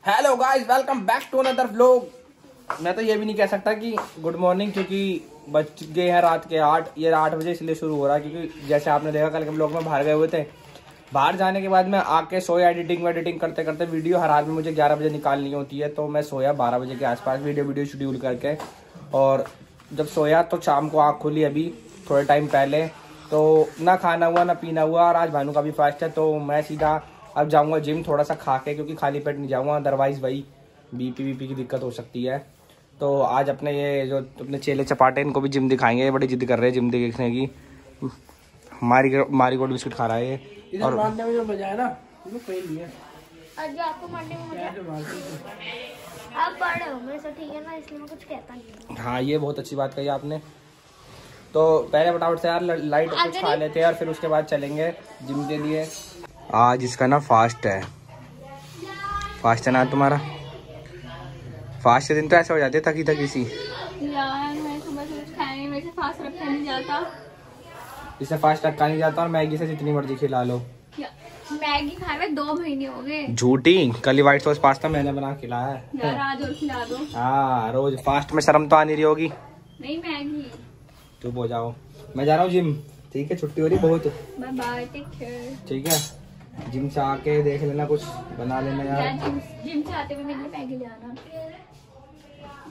Hello guys, welcome back to another vlog. मैं तो ये भी नहीं कह सकता कि गुड मॉर्निंग, क्योंकि बज गए हैं रात के 8। ये 8 बजे इसलिए शुरू हो रहा है क्योंकि जैसे आपने देखा कल के व्लॉग में बाहर गए हुए थे। बाहर जाने के बाद मैं आके सोया, एडिटिंग करते करते वीडियो हर रात में मुझे 11 बजे निकालनी होती है, तो मैं सोया 12 बजे के आसपास वीडियो शेड्यूल करके। और जब सोया तो शाम को आँख खुली अभी थोड़े टाइम पहले, तो ना खाना हुआ ना पीना हुआ। और आज भानु का भी फास्ट है, तो मैं सीधा अब जाऊंगा जिम थोड़ा सा खा के, क्योंकि खाली पेट नहीं जाऊंगा, अदरवाइज भाई बीपी की दिक्कत हो सकती है। तो आज अपने ये जो अपने चेले चपाटे इनको भी जिम दिखाएंगे। बड़ी जिद कर रहे हैं जिम देखने की। मारी गोल्ड बिस्किट खा रहा है ये। और मारने में जो मजा है ना वो कहीं नहीं है। आज आपको मारने में मजा आप बड़े हो मेरे से, ठीक है ना, इसलिए मैं कुछ कहता नहीं। हाँ, ये बहुत अच्छी बात कही आपने। तो पहले फटाफट से यार लाइट कुछ खा लेते हैं और फिर उसके बाद चलेंगे जिम के लिए। आज इसका ना फास्ट है ना तुम्हारा। फास्ट के दिन तो ऐसे हो जाते थकी थकी सी यार। मैं सुबह से कुछ खाया नहीं, मेरे से फास्ट रखा नहीं जाता। इसे फास्ट रखा नहीं जाता और मैगी से जितनी मर्जी खिला लो। मैगी खाए हुए 2 महीने हो गए। झूठी, कल ही व्हाइट सॉस पास्ता मैंने बना खिलाया है यार। आज और खिला दो। हाँ, रोज फास्ट में शर्म तो आ नहीं रही होगी। नहीं, मैगी। चुप हो जाओ, मैं जा रहा हूँ जिम। ठीक है, छुट्टी हो रही बहुत। Bye bye, take care. ठीक है, जिम से आके देख लेना, कुछ बना लेना यार। जिम से आते हुए मेरे लिए मैगी ले आना।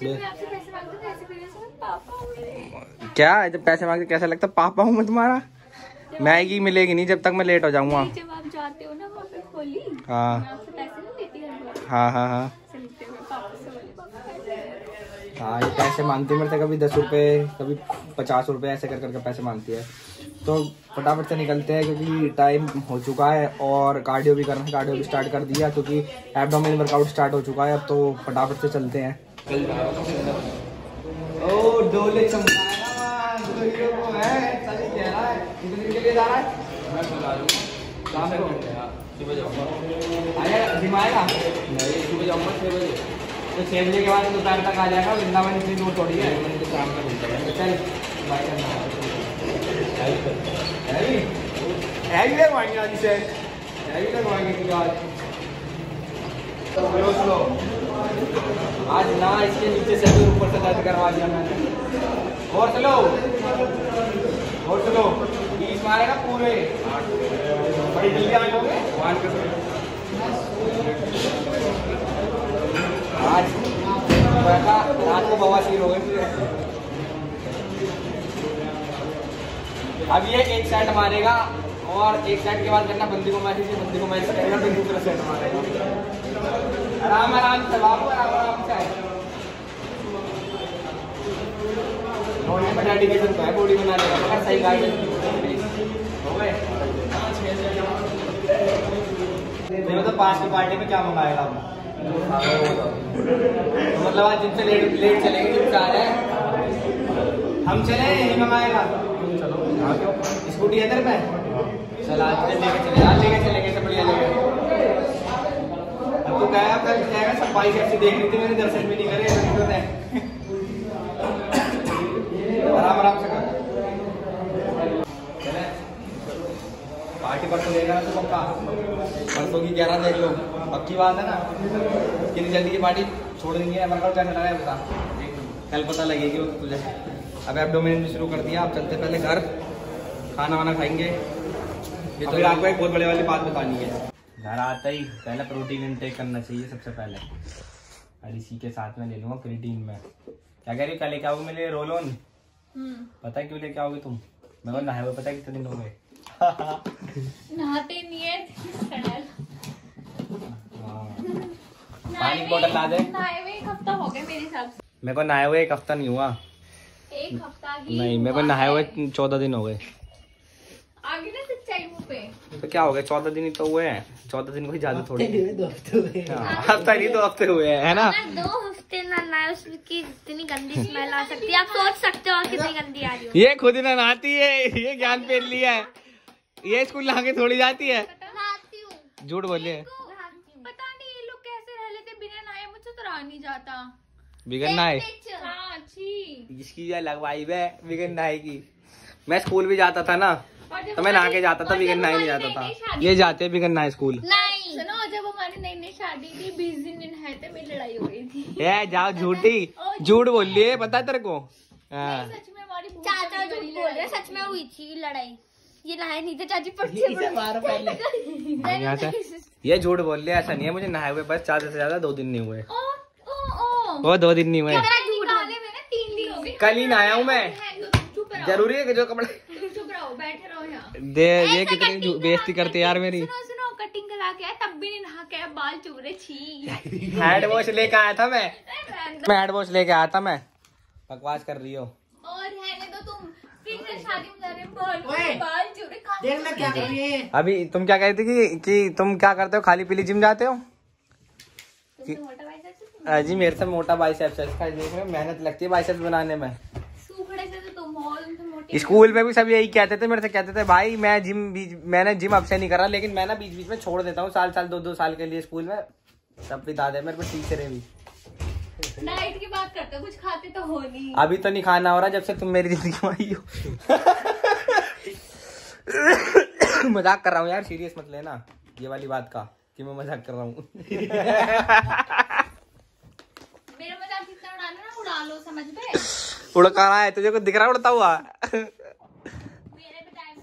जब मैं आपसे पैसे मांगती हूँ ऐसे मेरे से पापा हूँ मेरे। क्या जब पैसे मांगते कैसा लगता? पापा हूँ मैं तुम्हारा। मैगी मिलेगी नहीं जब तक मैं लेट हो जाऊंगा। जब आप जाते हो ना वहाँ पे खोली, हाँ मैं आपसे पैसे नहीं लेती हर बार। हाँ हाँ हाँ चलते हुए पापा से बोले पापा। हाँ, ये पैसे मांगती है मेरे से, कभी 10 रुपए कभी 50 रुपए ऐसे कर करके पैसे मांगती है। तो फटाफट से निकलते हैं क्योंकि टाइम हो चुका है और कार्डियो भी करना है। कार्डियो भी स्टार्ट कर दिया क्योंकि एब्डोमेन वर्कआउट स्टार्ट हो चुका है। अब तो फटाफट से चलते हैं। ओ डोले चमकाना जो वो है, सही कह रहा है। कितने दिन के लिए जा रहा है? मैं बता दूं शाम को, सुबह जाऊंगा। आया जिम आएगा? नहीं, सुबह जाऊंगा 6 बजे। तो 6 बजे के बाद दोपहर तक आ जाएगा। वृंदावन इतनी दूर थोड़ी है। तो शाम का मिलता है। चल बाय करना हैवी लगवाएंगे आज इसे, हैवी लगवाएंगे क्योंकि आज ना इसके नीचे से भी ऊपर से दर्द करवा दिया मैंने। और चलो 20 मारेगा पूरे। बड़ी जल्दी आ जाओगे आज। रात को बवासीर हो गए। अब ये एक सेट मारेगा और एक सेट के बाद करना बंदी को मैच करेगा, फिर दूसरा सेट मारेगा। आराम से बाबू, आराम से। डेडिकेशन तो है बॉडी बनाने का, मगर सही गाइडेंस हो गए। तो 5 की पार्टी में क्या मंगाएगा? तो मतलब आज जिनसे लेट चलेंगे, जिनसे आ जाए हम चले, यही मंगाएगा। स्कूटी है तेरे पे? चल आज लेके चलेंगे सब बढ़िया जगह। अब तो गया कल जाएगा, सफाई कैसे देख रही थी मैंने, दर्शन भी नहीं करे। आराम से कर। चले पार्टी परसों देगा ना तो पक्का। परसों की 11 देख लो, पक्की बात है ना। कितनी जल्दी की पार्टी छोड़ देंगे। वर्कआउट कैसा लगा है बता, कल पता लगेगी वो तुझे। अब एब्डोमेन भी शुरू कर दिया। आप चलते पहले घर, खाना वाना खाएंगे। तो फिर आपको एक बहुत बड़े वाली बात बतानी है। घर आता ही पहले प्रोटीन इनटेक करना चाहिए सबसे पहले। और इसी के साथ में ले लूंगा क्रिएटिन में। क्या कह रही कल लेके आओगे मेरे लिए रोल ऑन? पता है क्यों लेके आओगे तुम? मैं को नहाए हुए पता है कितने दिन हो गए? नहाते नहीं है। पानी की बोतल ला दे। नहाए हुए 1 हफ्ता हो गया मेरे हिसाब से। मेरे को नहाए हुए 1 हफ्ता नहीं हुआ। 1 हफ्ता ही नहीं, मेरे को नहाए हुए 14 दिन हो गए। आगे ना सच्चाई मुंह पे। तो क्या हो गया, 14 दिन ही तो हुए हैं। 14 दिन को ही ज्यादा थोड़ी। हफ्ता नहीं 2 हफ्ते हुए हैं, है ना? 2 हफ्ते ना नहाए उसकी इतनी गंदी स्मेल आ सकती है। आप सोच सकते हो कितनी गंदी आ रही हो। ये खुद ही नहाती है, ये ज्ञान पेल लिया है। ये स्कूल नहा के थोड़ी जाती है। नहाती हूँ। झूठ बोलिए। पता नहीं ये लोग कैसे रह लेते बिना नहाए, मुझसे तो रहा नहीं जाता। बिगन नहाए? हाँ जी। जिसकी ये लगवाई है बिगन नहाए की। मैं स्कूल भी जाता था ना, तो मैं नहा के जाता था, बिगन नहाए नहीं जाता था। ये जाते हैं बिगन नहाए स्कूल। नहीं सुनो, जब हमारी नई नई शादी थी, 20 दिन है थे, मेरी लड़ाई हो गई थी। ए जाओ झूठी, झूठ बोल लिए, पता है तेरे को। हाँ। सच में हमारी चाचा झूठ बोल रहे, सच में हुई थी लड़ाई। ये नहाए नहीं थे चाची, पट्टे ये झूठ बोल लिया, ऐसा नहीं है, मुझे नहाए हुए बस ज्यादा से ज्यादा 2 दिन नहीं हुए। वो 2 दिन नहीं हुए, 3 दिन हो गए। कल ही नहाया हूँ मैं। चुप रहो, जरूरी है कि जो कपड़े चुप रहो, बैठे रहो यहाँ। दे, ये कितनी बेइज्जती करते यार मेरी। सुनो, कटिंग करा के आया, तब भी नहीं नहा के आया, बाल चुभ रहे, छी। हैंड वॉश लेके आया था मैं हैंड वॉश लेके आया था मैं। बकवास कर रही हो। और रहने दो तुम, फिर से शादी में जा रहे हैं, बाल चुभ रहे, देख मैं क्या कर रही है। अभी तुम क्या कहती कि तुम क्या करते हो, खाली पीली जिम जाते हो? तुमसे मोटा बाइसेप्स जी मेरे से मोटा बाइसेप्स है, इसका देख रहे हो, मेहनत लगती है बाइसेप्स बनाने में। सूखड़े से तो तुम हो, तुमसे मोटे। स्कूल में भी सब यही कहते थे मेरे से, कहते थे भाई मैंने जिम अब से नहीं करा, लेकिन मैं ना बीच बीच में छोड़ देता हूँ, साल 2 साल के लिए स्कूल में। सब बिता दे मेरे को टीचर है भी। डाइट की बात करते हो, कुछ खाते तो हो नहीं। अभी तो नहीं खाना हो रहा जब से तुम मेरी जिंदगी में आई हो। मजाक कर रहा हूँ यार, सीरियस मत लेना ये वाली बात का कि मैं मजाक कर रहा हूँ। मेरा मजाक जितना उड़ाना ना उड़ा लो, समझ गए? उड़ कर रहा है तुझे, को दिख रहा है उड़ता हुआ? मेरे बताए,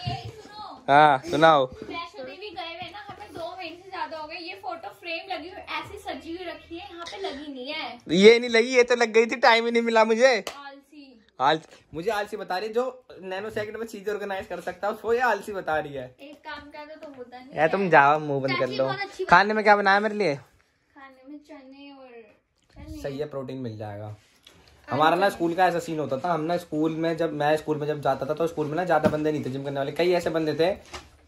ये सुनो। हाँ सुनाओ। वैष्णो देवी गए हुए ना, हमें 2 महीने से ज्यादा हो गए। ये फोटो फ्रेम लगी हुई ऐसी सजी हुई रखी है, यहाँ पे लगी नहीं है। ये नहीं लगी, ये तो लग गई थी, टाइम ही नहीं मिला मुझे। आलसी। मुझे आलसी बता रही है, जो नैनो सेकंड में चीजें ऑर्गेनाइज कर सकता है उसको ये आलसी बता रही है। एक काम कर दो तो होता नहीं यार तुम जाओ, मुंह बंद कर लो। खाने में क्या बनाया मेरे लिए? खाने में चने और सही है, प्रोटीन मिल जाएगा। हमारा ना स्कूल का ऐसा सीन होता था, हम ना स्कूल में जब जाता था तो स्कूल में ना ज्यादा बंदे नहीं थे जिम करने वाले। कई ऐसे बंदे थे,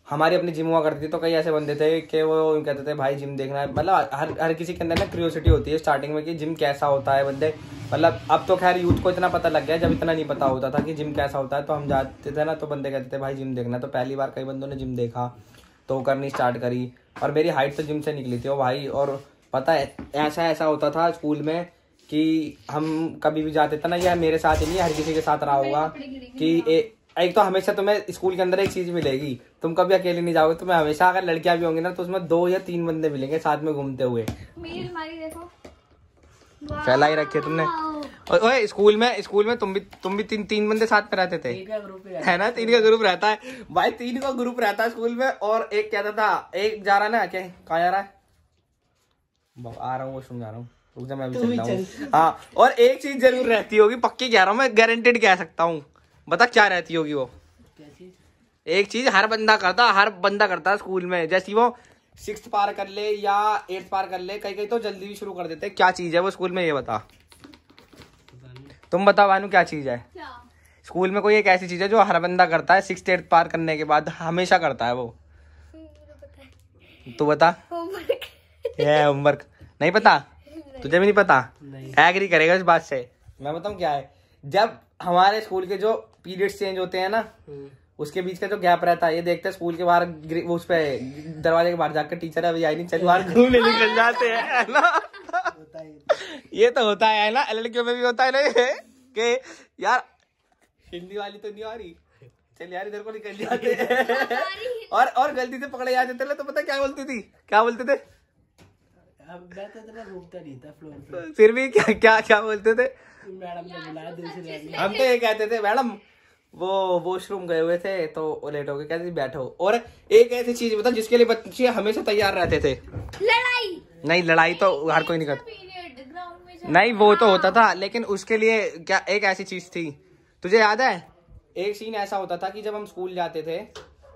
हमारी अपनी जिम हुआ करती थी, तो कई ऐसे बंदे थे कि वो कहते थे भाई जिम देखना है। मतलब हर किसी के अंदर ना क्यूरियोसिटी होती है स्टार्टिंग में कि जिम कैसा होता है बंदे। मतलब अब तो खैर यूथ को इतना पता लग गया, जब इतना नहीं पता होता था कि जिम कैसा होता है तो हम जाते थे ना, तो बंदे कहते थे भाई जिम देखना। तो पहली बार कई बंदों ने जिम देखा तो करनी स्टार्ट करी, और मेरी हाइट तो जिम से निकली थी वो भाई। और पता है ऐसा होता था स्कूल में कि हम कभी भी जाते थे ना, या मेरे साथ ही नहीं हर किसी के साथ रहा होगा कि एक तो हमेशा तुम्हें स्कूल के अंदर एक चीज मिलेगी, तुम कभी अकेले नहीं जाओगे, तुम्हें हमेशा अगर लड़कियां भी होंगी ना तो उसमें 2 या 3 बंदे मिलेंगे साथ में घूमते हुए। मेरी अलमारी देखो, फैला ही रखी है तुमने। ओए स्कूल में तुम भी 3 बंदे साथ में रहते थे, है ना? 3 का ग्रुप रहता है भाई, 3 का ग्रुप रहता है स्कूल में। और एक कहता था, एक जा रहा ना, क्या कहाँ जा रहा है? आ रहा हूँ, वॉशरूम जा रहा हूँ, रुक जा मैं भी चलता हूँ। हाँ, और एक चीज जरूर रहती होगी, पक्की कह रहा हूँ मैं, गारंटेड कह सकता हूँ। बता क्या रहती होगी वो? एक चीज हर बंदा करता है स्कूल में, जैसे वो 6th पार कर ले या 8th पार कर ले, कई तो जल्दी भी शुरू कर देते हैं। क्या चीज है वो स्कूल में, ये बता। तुम बता भानु, क्या चीज है स्कूल में? कोई एक ऐसी चीज है जो हर बंदा करता है 6th 8th पार करने के बाद, हमेशा करता है वो। तू बता। होमवर्क नहीं पता तुझे भी नहीं पता? एग्री करेगा इस बात से। मैं बताऊँ क्या है, जब हमारे स्कूल के जो पीरियड्स चेंज होते हैं ना, उसके बीच का जो गैप रहता है, ये देखते हैं स्कूल के बाहर, उस पे दरवाजे के बाहर जाकर टीचर अभी आई नहीं, चल बाहर घूमने निकल जाते हैं, है ना? ये तो होता है ना, लड़कियों में भी होता है ना कि यार हिंदी वाली तो नहीं आ रही, चल यार इधर को निकल जाते हैं। और गलती से पकड़े जाते थे तो पता क्या बोलते थे? मैं तो इतना रुकता नहीं था फ्लोर पे, फिर भी क्या बोलते थे? मैडम ने बुलाया दूसरी वाली। हम तो ये कहते थे, मैडम वो वॉशरूम गए हुए थे तो लेट हो गए, कहते थे बैठो। और एक ऐसी चीज बता जिसके लिए बच्चे हमेशा तैयार रहते थे। लड़ाई। नहीं, लड़ाई तो हर कोई नहीं करता, नहीं वो तो होता था, लेकिन उसके लिए क्या एक ऐसी चीज थी, तुझे याद है? एक सीन ऐसा होता था कि जब हम स्कूल जाते थे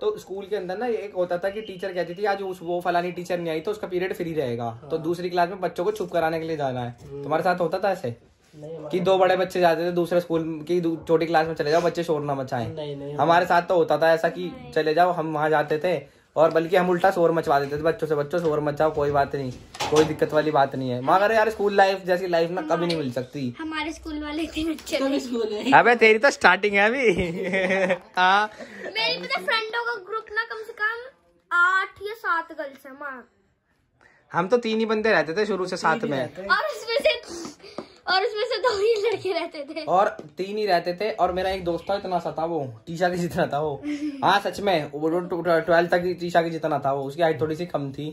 तो स्कूल के अंदर ना एक होता था कि टीचर कहती थी आज वो फलानी टीचर नहीं आई तो उसका पीरियड फ्री रहेगा, तो दूसरी क्लास में बच्चों को चुप कराने के लिए जाना है। तुम्हारे साथ होता था ऐसे कि 2 बड़े बच्चे जाते थे दूसरे स्कूल की छोटी क्लास में, चले जाओ बच्चे शोर ना मचाएं? हमारे साथ तो होता था ऐसा कि चले जाओ, हम वहां जाते थे और बल्कि हम उल्टा शोर मचवा देते थे बच्चों से, बच्चों शोर मचाओ, कोई बात नहीं, कोई दिक्कत वाली बात नहीं है। मगर यार स्कूल लाइफ जैसी लाइफ ना कभी नहीं मिल सकती। हमारे स्कूल वाले इतने अच्छे थे। अबे तेरी तो स्टार्टिंग है अभी। हाँ, मेरी पता फ्रेंडों का ग्रुप ना कम से कम 8 या 7 गर्ल्स है माँ। हम तो 3 ही बंदे रहते थे शुरू से साथ में, और उसमें से 2 ही लड़के रहते थे, और 3 ही रहते थे। और मेरा एक दोस्त था, इतना सा था वो, टीशा के जितना था वो। हाँ सच में, वो 12th तक टीशा के जितना था वो, उसकी हाइट थोड़ी सी कम थी।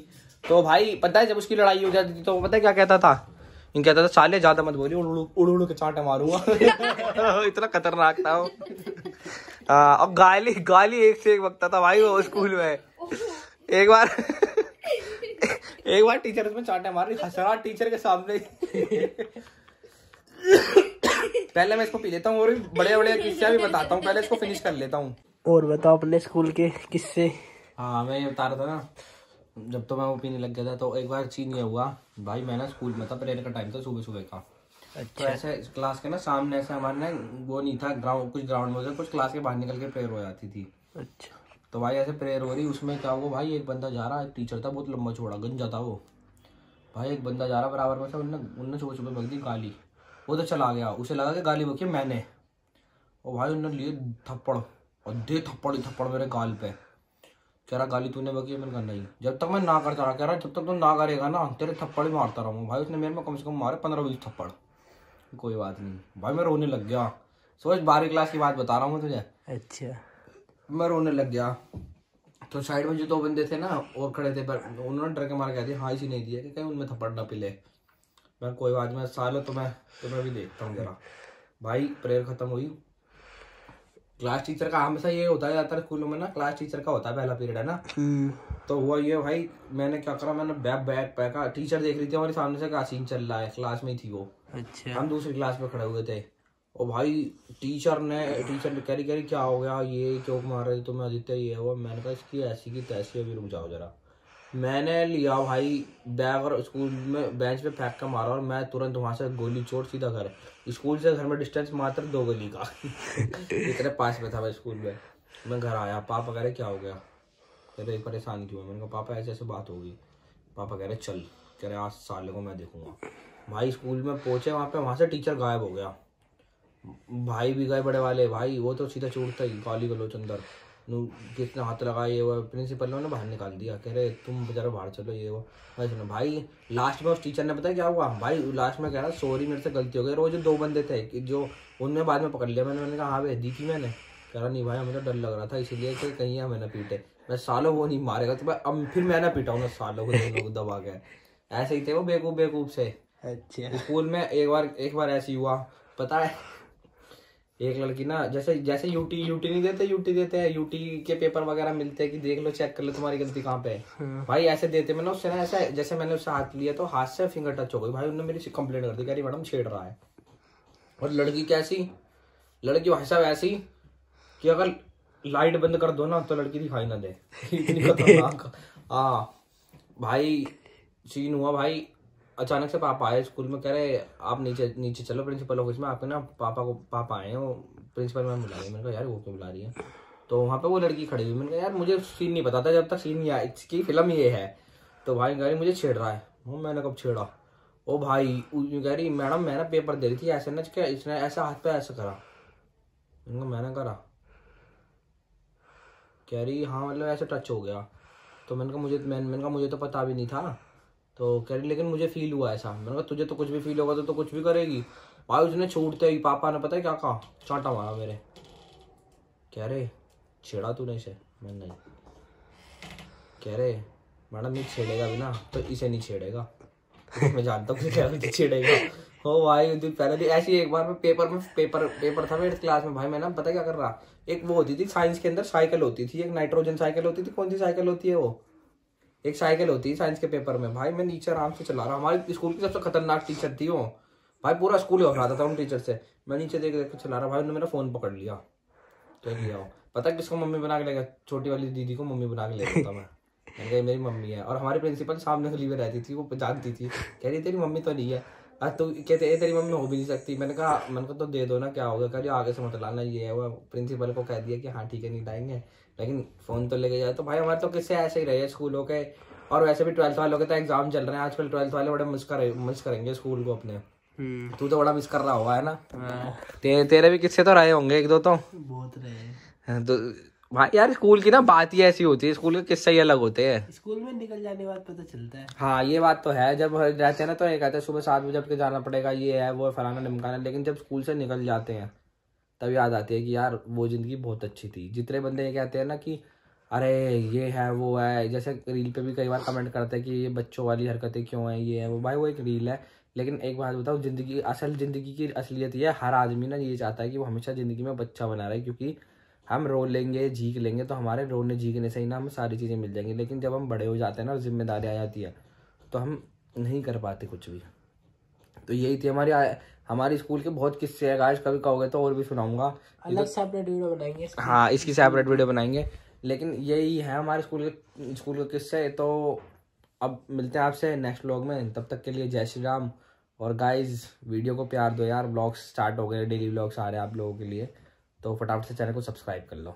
तो भाई पता है जब उसकी लड़ाई हो जाती थी तो वो पता है क्या कहता था, इन कहता था साले ज्यादा मत बोली, उड़ उड़ के चांटे मारूंगा। इतना खतरनाक था वो। अब गाली गाली एक से एक बकता था भाई वो स्कूल में। एक बार टीचर उसमें चांटे मार रही, हंस रहा टीचर के सामने। पहले मैं इसको पी लेता हूँ और बड़े बड़े किस्से भी बताता हूँ, पहले इसको फिनिश कर लेता हूँ। और बताओ अपने स्कूल के किस्से। हाँ मैं ये बता रहा था ना, जब तो मैं वो पीने लग गया था तो एक बार चीन ये हुआ भाई, मैं ना स्कूल में था, प्रेयर का टाइम था सुबह सुबह का। तो ऐसे क्लास के ना सामने ऐसे हमारे ना वो नहीं था ग्राउंड, कुछ ग्राउंड में कुछ क्लास के बाहर निकल के प्रेयर हो जाती थी। अच्छा। तो भाई ऐसे प्रेयर हो रही, उसमें क्या हुआ भाई, एक बंदा जा रहा, एक टीचर था बहुत लंबा चौड़ा गंजा था वो भाई, एक बंदा जा रहा बराबर में से, उनने सुबह सुबह बक दी गाली। वो तो चला गया, उसे लगा कि गाली बकी मैंने, और भाई उन्होंने लिए थप्पड़ और दे थप्पड़ ही थप्पड़ मेरे गाल पे। कह रहा गाली तूने बकी? मैंने कहा नहीं। जब तक मैं ना करता रहा, कह रहा जब तक तू ना करेगा ना तेरे थप्पड़ ही मारता रहूंगा। भाई उसने मेरे में कम से कम मारे 15-20 थप्पड़। कोई बात नहीं भाई, मैं रोने लग गया। सोच 12वीं क्लास की बात बता रहा हूँ तुझे। अच्छा। मैं रोने लग गया। तो साइड में जो 2 बंदे थे ना और खड़े थे, पर उन्होंने डर के मार कहते हाँ इसी नहीं दिया कि कहीं उनमें थप्पड़ ना पिले। मैं कोई बात नहीं सालों तो मैं भी देखता हूँ जरा। भाई प्रेयर खत्म हुई, क्लास टीचर का हमेशा ये होता है ज्यादातर स्कूलों में ना, क्लास टीचर का होता है पहला पीरियड है ना। तो हुआ ये भाई, मैंने क्या करा, मैंने बैग पैका, टीचर देख रही थी हमारे सामने से क्या सीन चल रहा है, क्लास में ही थी वो। अच्छा। हम दूसरी क्लास में खड़े हुए थे और भाई टीचर कह रही क्या हो गया, ये चौक मार रहे तो मैं आदित्य ये हुआ। मैंने कहा इसकी ऐसी की तैसी, अभी रुक जाओ जरा। मैंने लिया भाई बैग और स्कूल में बेंच पे फेंक कर मारा, और मैं तुरंत वहां से गोली चोट सीधा घर। स्कूल से घर में डिस्टेंस मात्र 2 गली का। इतने पास में था मैं स्कूल में। मैं घर आया, पापा कह रहे क्या हो गया, कह रहे परेशानी क्यों है। मैंने कहा पापा ऐसे ऐसे बात हो गई। पापा कह रहे चल, कह रहे आज साले को मैं देखूंगा। भाई स्कूल में पहुंचे वहां पे, वहां से टीचर गायब हो गया, भाई भी गए बड़े वाले। भाई वो तो सीधा छूटता ही गाली गलोच अंदर, किसने हाथ लगाए, वो प्रिंसिपल ने बाहर निकाल दिया, कह रहे तुम बेचारा बाहर चलो ये वो। भाई सुनो भाई, लास्ट में उस टीचर ने पता क्या हुआ भाई, लास्ट में कह रहा सॉरी मेरे से गलती हो गई। रोज 2 बंदे थे कि जो उनमें बाद में पकड़ लिया मैंने कहा हाँ भाई दी थी मैंने। कह रहा नहीं भाई हमें डर लग रहा था इसलिए कि कहीं हमें ना पीटे। मैं सालों वो नहीं मारेगा तो अब फिर मैं ना पीटा हूँ सालों को, दोनों को दबा के। ऐसे ही थे वो बेवकूफ से। अच्छा। स्कूल में एक बार ऐसे हुआ पता है, एक लड़की ना जैसे यूटी नहीं देते, देते हैं यूटी के पेपर वगैरह मिलते हैं कि देख लो चेक कर लो तुम्हारी गलती कहाँ पे है। भाई ऐसे देते मैंने उससे ना, ऐसा जैसे मैंने उससे हाथ लिया तो हाथ से फिंगर टच हो गई। भाई उन्होंने मेरी कंप्लेंट कर दी, कह रही मैडम छेड़ रहा है। और लड़की भाई साहब ऐसी कि अगर लाइट बंद कर दो ना तो लड़की दिखाई ना दे। इतनी खतरनाक। हाँ भाई सीन हुआ भाई, अचानक से पापा आए स्कूल में, कह रहे आप नीचे चलो प्रिंसिपल ऑफिस में, आपके ना पापा आए हैं, वो प्रिंसिपल मैम बुला रही है। मैंने कहा यार वो क्यों बुला रही है, तो वहाँ पे वो लड़की खड़ी हुई। मैंने कहा यार मुझे सीन नहीं पता था जब तक सीन नहीं आया, इसकी फिल्म ये है। तो भाई कह रही मुझे छेड़ रहा है। मैंने कब छेड़ा? ओ भाई कह रही मैडम मैं ना पेपर दे रही थी ऐसे ना, क्या इसने ऐसा हाथ पे ऐसा करा। मैंने करा? कह रही हाँ मतलब ऐसे टच हो गया। तो मैंने कहा मुझे तो पता भी नहीं था। तो कह रही लेकिन मुझे फील हुआ ऐसा। मैंने कहा तुझे तो कुछ भी फील होगा तो कुछ भी करेगी। भाई उसने छूटते ही पापा ने पता है क्या कहा, चांटा मारा मेरे। कह रहे छेड़ा तूने इसे? मैं नहीं। कह रहे मैडम ये छेड़ेगा भी ना तो इसे नहीं छेड़ेगा। मैं जानता हूँ क्या छेड़ेगा। हो भाई पहले भी ऐसी एक बार पेपर था मेरे क्लास में। भाई मैं ना पता क्या कर रहा, एक वो होती थी साइंस के अंदर साइकिल होती थी, एक नाइट्रोजन साइकिल होती थी। कौन सी साइकिल होती है वो, एक साइकिल होती है साइंस के पेपर में। भाई मैं नीचे आराम से चला रहा, हमारे स्कूल की सबसे खतरनाक टीचर थी वो। भाई पूरा स्कूल घबराता था उन टीचर से। मैं नीचे देख देख चला रहा, भाई उन्होंने मेरा फोन पकड़ लिया। क्या किया हो पता किसको मम्मी बना के लेगा? छोटी वाली दीदी को मम्मी बना के ले गया था मैं। मैंने मेरी मम्मी है। और हमारी प्रिंसिपल सामने गली में रहती थी, वो जानती थी। कह रही तेरी मम्मी तो नहीं है। तो कहते तेरी मम्मी हो भी नहीं सकती। मैंने कहा तो दे दो ना, क्या होगा? कह रही आगे से मत लाना, ये है वो। प्रिंसिपल को कह दिया कि हाँ ठीक है नहीं लाएंगे, लेकिन फोन तो लेके जाए। तो भाई हमारे तो किससे ऐसे ही रहे स्कूलों के। और वैसे भी 12th वालों के तो एग्जाम चल रहे हैं आजकल। 12th वाले बड़े मिस करेंगे स्कूल को अपने। तू तो बड़ा मिस कर रहा होगा है ना? तेरे भी किस्से तो रहे होंगे 1-2 तो बहुत रहे। तो भाई यार स्कूल की ना बात ही ऐसी होती है, स्कूल के किस्से ही अलग होते हैं। स्कूल में निकल जाने के बाद पता चलता है। हाँ ये बात तो है, जब रहते हैं ना तो ये कहते हैं सुबह 7 बजे आपके जाना पड़ेगा, ये है वो फलाना ढिमकाना। लेकिन जब स्कूल से निकल जाते हैं तब याद आती है कि यार वो जिंदगी बहुत अच्छी थी। जितने बंदे ये कहते हैं ना कि अरे ये है वो है, जैसे रील पे भी कई बार कमेंट करते हैं कि ये बच्चों वाली हरकतें क्यों हैं, ये है वो। भाई वो एक रील है, लेकिन एक बात बताओ, जिंदगी की असलियत ये है, हर आदमी ना ये चाहता है कि वो हमेशा जिंदगी में बच्चा बना रहे, क्योंकि हम रो लेंगे झीक लेंगे तो हमारे रोने झीकने से ही ना हमें सारी चीज़ें मिल जाएंगी। लेकिन जब हम बड़े हो जाते हैं ना और जिम्मेदारी आ जाती है तो हम नहीं कर पाते कुछ भी। तो यही थी हमारी स्कूल के बहुत किस्से हैं गाइस, कभी कहोगे तो और भी सुनाऊंगा, अलग सेपरेट वीडियो बनाएंगे। हाँ इसकी सेपरेट वीडियो बनाएंगे। लेकिन यही है हमारे स्कूल के किस्से। तो अब मिलते हैं आपसे नेक्स्ट व्लॉग में, तब तक के लिए जय श्री राम। और गाइज वीडियो को प्यार दो यार, व्लॉग्स स्टार्ट हो गए, डेली व्लॉग्स आ रहे हैं आप लोगों के लिए, तो फटाफट से चैनल को सब्सक्राइब कर लो।